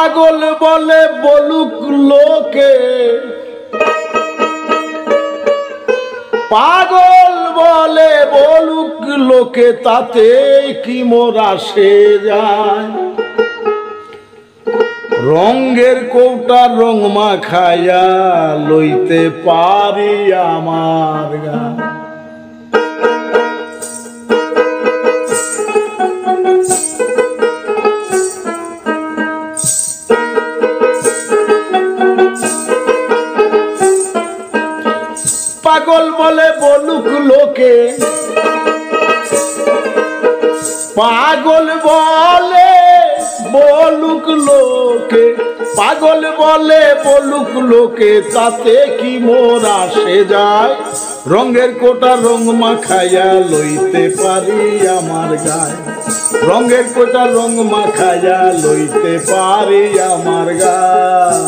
পাগল বলে বলুক লোকে, পাগল বলে বলুক লোকে, তাতে কি মোর আসে যায়। রঙের কৌটা রং মাখাইয়া লইতে পারি আমার গান। পাগল বলে বলুক লোকে, পাগল বলে বলুক লোকে, পাগল বলে বলুক লোকে, তাতে কি মোর আসে যায়। রঙের কোটা রং মাখাইয়া লইতে পারি আমার গায়, রঙের কোটা রং মাখাইয়া লইতে পারি আমার গায়।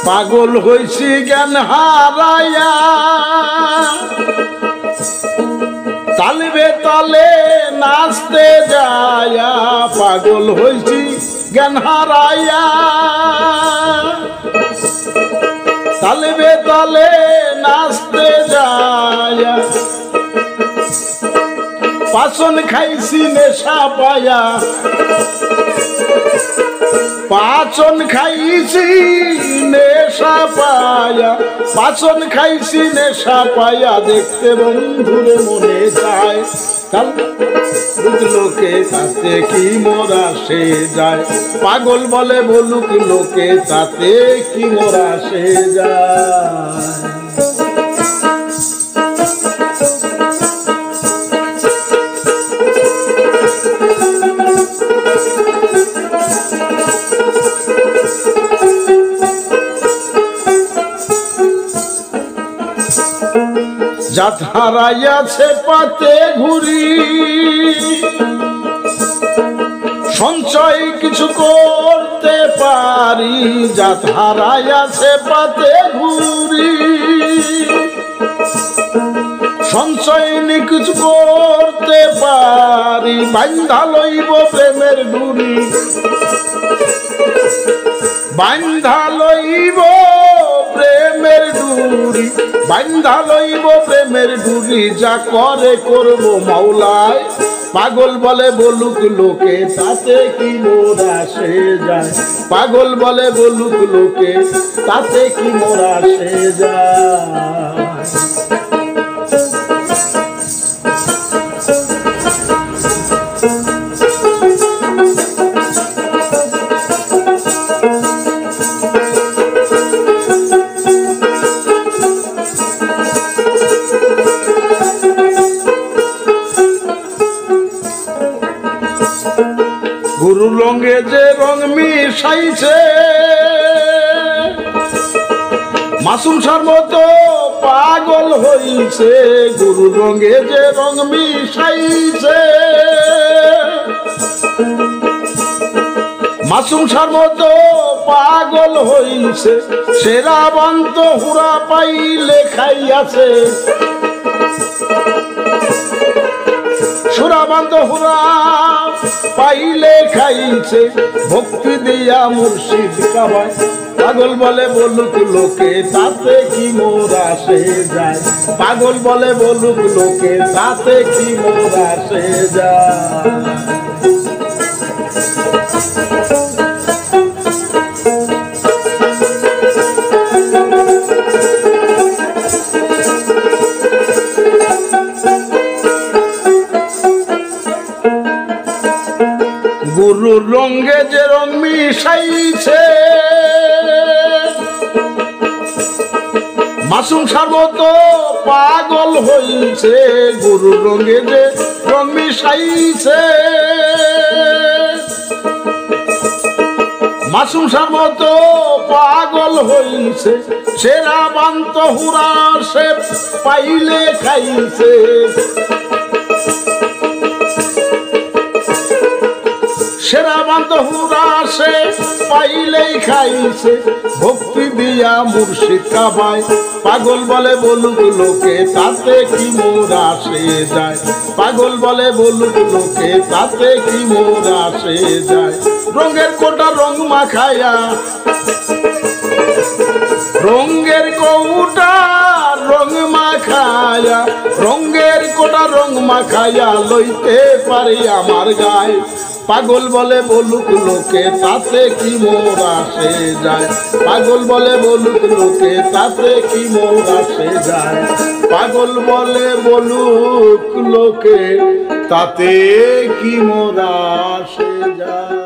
পাগল হইছি জ্ঞান হারাইয়া, তালবে তালে নাচতে যায়া। পাগল হইছি জ্ঞান হারাইয়া, তালবে তালে নাচতে যায়া। পাচন খাইছি নেশা পায়া, পাচন খাইছি নেশা পায়া, পাচন খাইছি নেশা পায়া। দেখতে বন্ধুরে মনে যায়, লোকে তাতে কি মোর আসে যায়। পাগল বলে বলুক লোকে, তাতে কি মোর আসে যায়। জাত হারাইয়াছে পাতে ঘুরি, সঞ্চয় কিছু করতে পারি। জাত হারাইয়াছে পাতে ঘুরি, সঞ্চয় কিছু করতে পারি। বান্ধা লইব প্রেমের ডুরি, বান্ধা লইব প্রেমের ডুরি, বান্ধা লইব প্রেমের ডুরি। যা করে করব মাওলায়। পাগল বলে বলুক লোকে, তাতে কি মোর আসে যায়। পাগল বলে বলুক লোকে, তাতে কি মোর আসে যায়। গুরু রঙে যে রং মিশাইছে, মাসুম সার মতো পাগল হইছে। গুরু রঙে যে রং মিশাইছে, মাসুম সার মতো পাগল হইছে। সেরা বান্ত হুরা পাইলে খাইয়াছে, সুরাবান্ত হুরা পাইলে খাইছে। ভক্তি দিয়া মুর্শিদ কাবায়। পাগল বলে বলুক লোকে, তাতে কি মোর আসে যায়। পাগল বলে বলুক লোকে, তাতে কি মোর আসে যায়। গুরুর রঙে যে রং মিশাইছে, মাসুম সার মতো পাগল হইছে। গুরুর রঙে যে রং মিশাইছে, মাসুম সার মতো পাগল হইছে। সেরা বান্ত হুরা সে পাইলে খাইছে। সেরা বান্ধবরা আসে পাইলেই খাইছে ভক্তি দিয়া মুর্শিদ কাবায় পাগল বলে বলুক লোকে তাতে কি মোর আসে যায় পাগল বলে বলুক লোকে তাতে কি মোর আসে যায় রঙের কোটা রং মাখায়া রঙের কৌটা রং মাখায়া রঙের কোটা রং মাখায়া লইতে পারি আমার গায়ে পাগল বলে বলুক লোকে তাতে কি মোর আসে যায় পাগল বলে বলুক লোকে তাতে কি মোর আসে যায় পাগল বলে বলুক লোকে তাতে কি মোর আসে যায়।